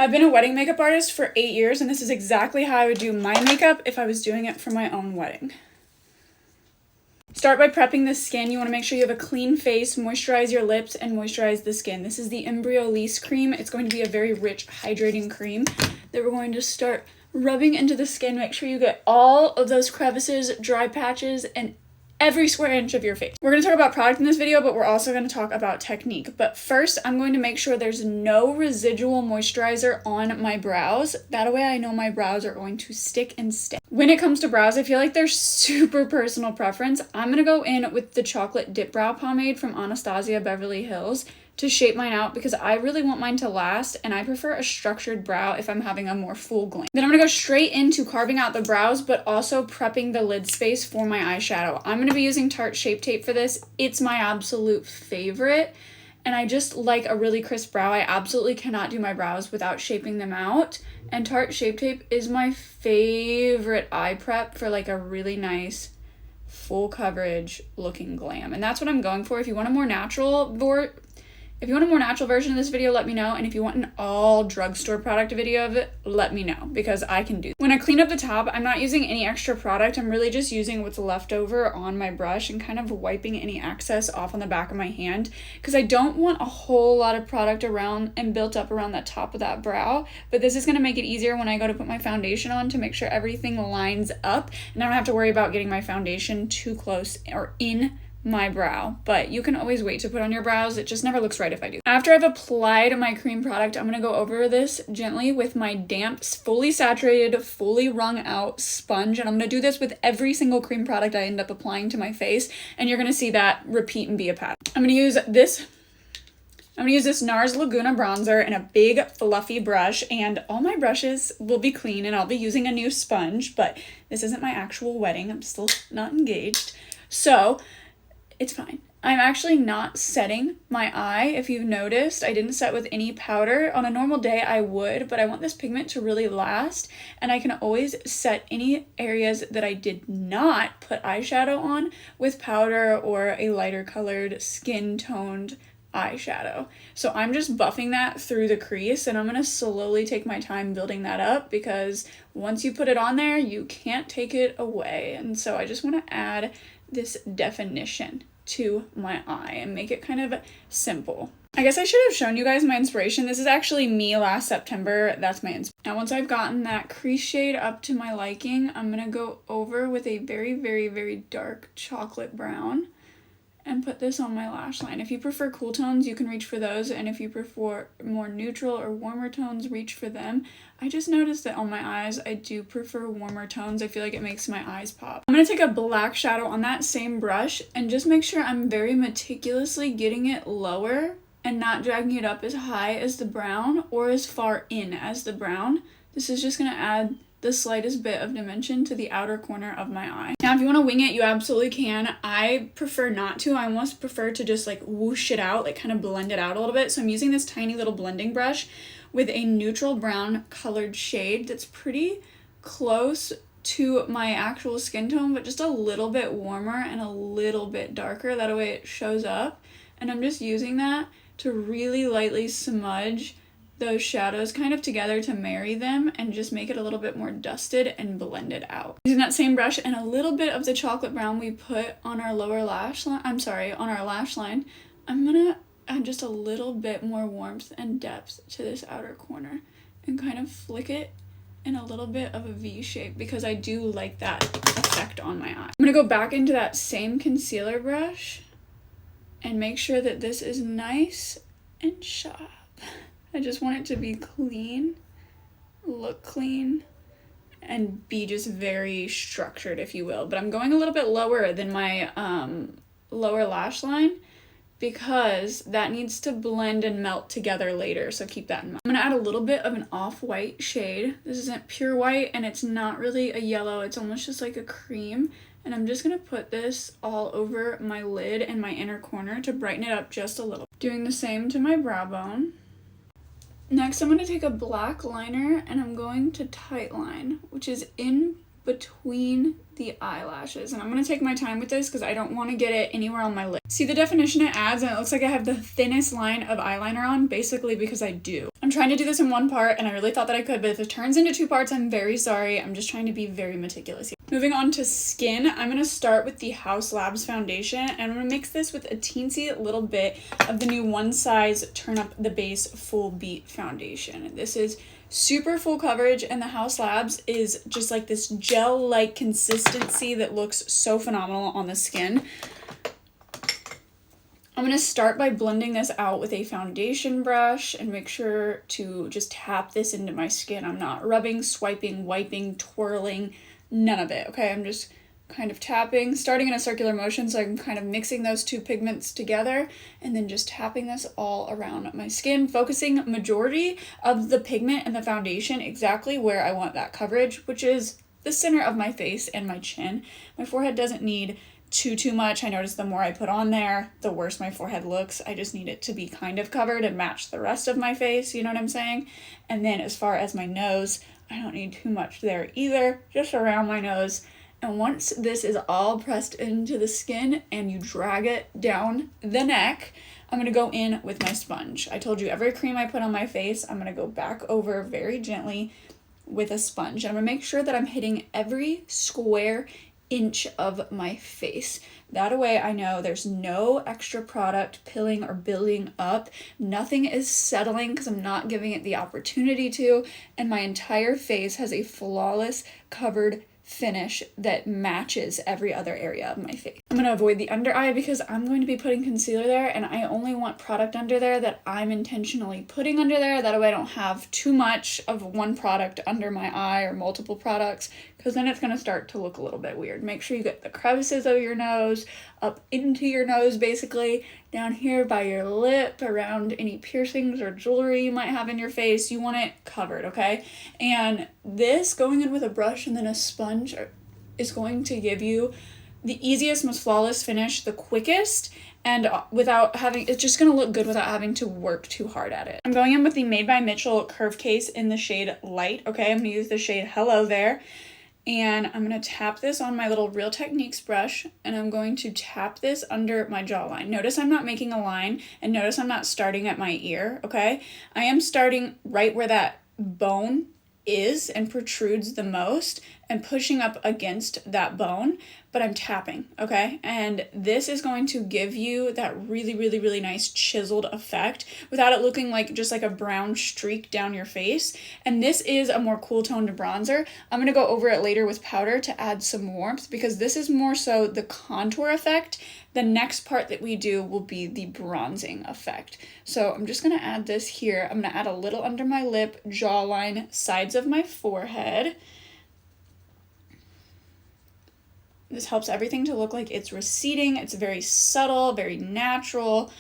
I've been a wedding makeup artist for 8 years, and this is exactly how I would do my makeup if I was doing it for my own wedding. Start by prepping the skin. You want to make sure you have a clean face, moisturize your lips, and moisturize the skin. This is the Embryolisse cream. It's going to be a very rich, hydrating cream that we're going to start rubbing into the skin. Make sure you get all of those crevices, dry patches, and every square inch of your face. We're going to talk about product in this video, but we're also going to talk about technique. But first, I'm going to make sure there's no residual moisturizer on my brows. That way I know my brows are going to stick and stay. When it comes to brows, I feel like they're super personal preference. I'm going to go in with the chocolate dip brow pomade from Anastasia Beverly Hills to shape mine out because I really want mine to last, and I prefer a structured brow if I'm having a more full glam. Then I'm going to go straight into carving out the brows, but also prepping the lid space for my eyeshadow. I'm going to be using Tarte Shape Tape for this. It's my absolute favorite, and I just like a really crisp brow. I absolutely cannot do my brows without shaping them out, and Tarte Shape Tape is my favorite eye prep for like a really nice full coverage looking glam, and that's what I'm going for. If you want a more natural version of this video, let me know. And if you want an all drugstore product video of it, let me know, because I can do that. When I clean up the top, I'm not using any extra product. I'm really just using what's left over on my brush and kind of wiping any excess off on the back of my hand, because I don't want a whole lot of product around and built up around the top of that brow. But this is going to make it easier when I go to put my foundation on to make sure everything lines up and I don't have to worry about getting my foundation too close or in my brow. But you can always wait to put on your brows. It just never looks right if I do. After I've applied my cream product, I'm going to go over this gently with my damp, fully saturated, fully wrung out sponge. And I'm going to do this with every single cream product I end up applying to my face. And you're going to see that repeat and be a pattern. I'm going to use this NARS Laguna bronzer in a big fluffy brush, and all my brushes will be clean and I'll be using a new sponge, but this isn't my actual wedding. I'm still not engaged. So it's fine. I'm actually not setting my eye. If you've noticed, I didn't set with any powder. On a normal day, I would, but I want this pigment to really last, and I can always set any areas that I did not put eyeshadow on with powder or a lighter colored skin toned eyeshadow. So I'm just buffing that through the crease, and I'm going to slowly take my time building that up, because once you put it on there, you can't take it away. And so I just want to add this definition to my eye and make it kind of simple. I guess I should have shown you guys my inspiration. This is actually me last September. That's my inspiration. Now, once I've gotten that crease shade up to my liking, I'm going to go over with a very, very, very dark chocolate brown and put this on my lash line. If you prefer cool tones, you can reach for those, and if you prefer more neutral or warmer tones, reach for them. I just noticed that on my eyes, I do prefer warmer tones. I feel like it makes my eyes pop. I'm going to take a black shadow on that same brush and just make sure I'm very meticulously getting it lower and not dragging it up as high as the brown or as far in as the brown. This is just going to add the slightest bit of dimension to the outer corner of my eye. Now, if you want to wing it, you absolutely can. I prefer not to. I almost prefer to just like whoosh it out, like kind of blend it out a little bit. So I'm using this tiny little blending brush with a neutral brown colored shade that's pretty close to my actual skin tone, but just a little bit warmer and a little bit darker. That way it shows up. And I'm just using that to really lightly smudge those shadows kind of together to marry them and just make it a little bit more dusted and blended out. Using that same brush and a little bit of the chocolate brown we put on our lower lash line, on our lash line, I'm gonna add just a little bit more warmth and depth to this outer corner and kind of flick it in a little bit of a V shape, because I do like that effect on my eye. I'm gonna go back into that same concealer brush and make sure that this is nice and sharp. I just want it to be clean, look clean, and be just very structured, if you will. But I'm going a little bit lower than my lower lash line because that needs to blend and melt together later, so keep that in mind. I'm going to add a little bit of an off-white shade. This isn't pure white, and it's not really a yellow. It's almost just like a cream. And I'm just going to put this all over my lid and my inner corner to brighten it up just a little. Doing the same to my brow bone. Next, I'm going to take a black liner and I'm going to tight line, which is in between the eyelashes. And I'm going to take my time with this because I don't want to get it anywhere on my lid. See the definition it adds, and it looks like I have the thinnest line of eyeliner on, basically because I do. I'm I'm trying to do this in one part, and I really thought that I could, but if it turns into 2 parts, I'm very sorry. I'm just trying to be very meticulous here. Moving on to skin, I'm going to start with the House Labs foundation, and I'm going to mix this with a teensy little bit of the new One Size Turn Up the Base Full Beat foundation. This is super full coverage, and the House Labs is just like this gel-like consistency that looks so phenomenal on the skin. I'm going to start by blending this out with a foundation brush and make sure to just tap this into my skin. I'm not rubbing, swiping, wiping, twirling, none of it, okay? I'm just kind of tapping, starting in a circular motion, so I'm kind of mixing those 2 pigments together, and then just tapping this all around my skin, focusing majority of the pigment and the foundation exactly where I want that coverage, which is the center of my face and my chin. My forehead doesn't need too much. I notice the more I put on there, the worse my forehead looks. I just need it to be kind of covered and match the rest of my face, you know what I'm saying? And then as far as my nose, I don't need too much there either, just around my nose. And once this is all pressed into the skin and you drag it down the neck, I'm going to go in with my sponge. I told you every cream I put on my face, I'm going to go back over very gently with a sponge. And I'm going to make sure that I'm hitting every square inch of my face. That way I know there's no extra product pilling or building up. Nothing is settling because I'm not giving it the opportunity to. And my entire face has a flawless covered finish that matches every other area of my face. I'm going to avoid the under eye because I'm going to be putting concealer there, and I only want product under there that I'm intentionally putting under there. That way I don't have too much of one product under my eye or multiple products, because then it's going to start to look a little bit weird. Make sure you get the crevices of your nose, up into your nose basically, down here by your lip, around any piercings or jewelry you might have in your face. You want it covered, okay? And this, going in with a brush and then a sponge, is going to give you the easiest, most flawless finish, the quickest, and without having, it's just going to look good without having to work too hard at it. I'm going in with the Made by Mitchell Curve Case in the shade Light, okay? I'm going to use the shade Hello There. And I'm going to tap this on my little Real Techniques brush, and I'm going to tap this under my jawline. Notice I'm not making a line, and notice I'm not starting at my ear, okay? I am starting right where that bone is and protrudes the most and pushing up against that bone, but I'm tapping, okay? And this is going to give you that really nice chiseled effect without it looking like just like a brown streak down your face. And this is a more cool toned bronzer. I'm gonna go over it later with powder to add some warmth, because this is more so the contour effect. The next part that we do will be the bronzing effect. So I'm just gonna add this here. I'm gonna add a little under my lip, jawline, sides of my forehead. This helps everything to look like it's receding. It's very subtle, very natural.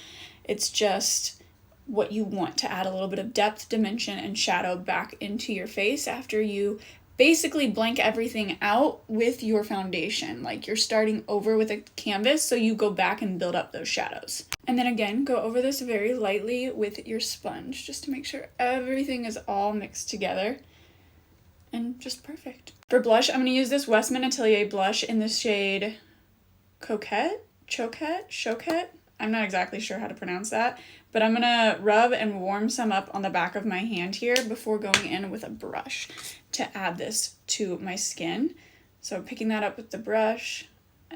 It's just what you want to add a little bit of depth, dimension, and shadow back into your face after you basically blank everything out with your foundation. Like you're starting over with a canvas, so you go back and build up those shadows. And then again, go over this very lightly with your sponge just to make sure everything is all mixed together. And just perfect. For blush, I'm going to use this Westman Atelier blush in the shade Choquette. I'm not exactly sure how to pronounce that, but I'm going to rub and warm some up on the back of my hand here before going in with a brush to add this to my skin. So picking that up with the brush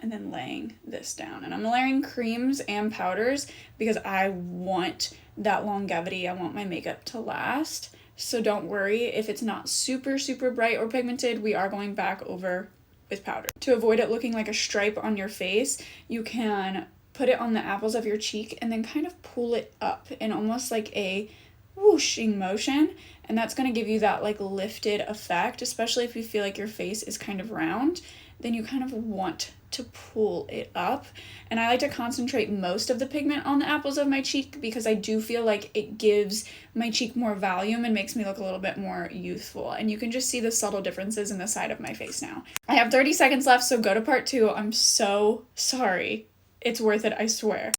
and then laying this down. And I'm layering creams and powders because I want that longevity. I want my makeup to last. So don't worry if it's not super bright or pigmented. We are going back over with powder. To avoid it looking like a stripe on your face, you can put it on the apples of your cheek and then kind of pull it up in almost like a whooshing motion. And that's going to give you that like lifted effect, especially if you feel like your face is kind of round. Then you kind of want to pull it up. And I like to concentrate most of the pigment on the apples of my cheek because I do feel like it gives my cheek more volume and makes me look a little bit more youthful. And you can just see the subtle differences in the side of my face now. I have 30 seconds left, so go to part 2. I'm so sorry. It's worth it, I swear.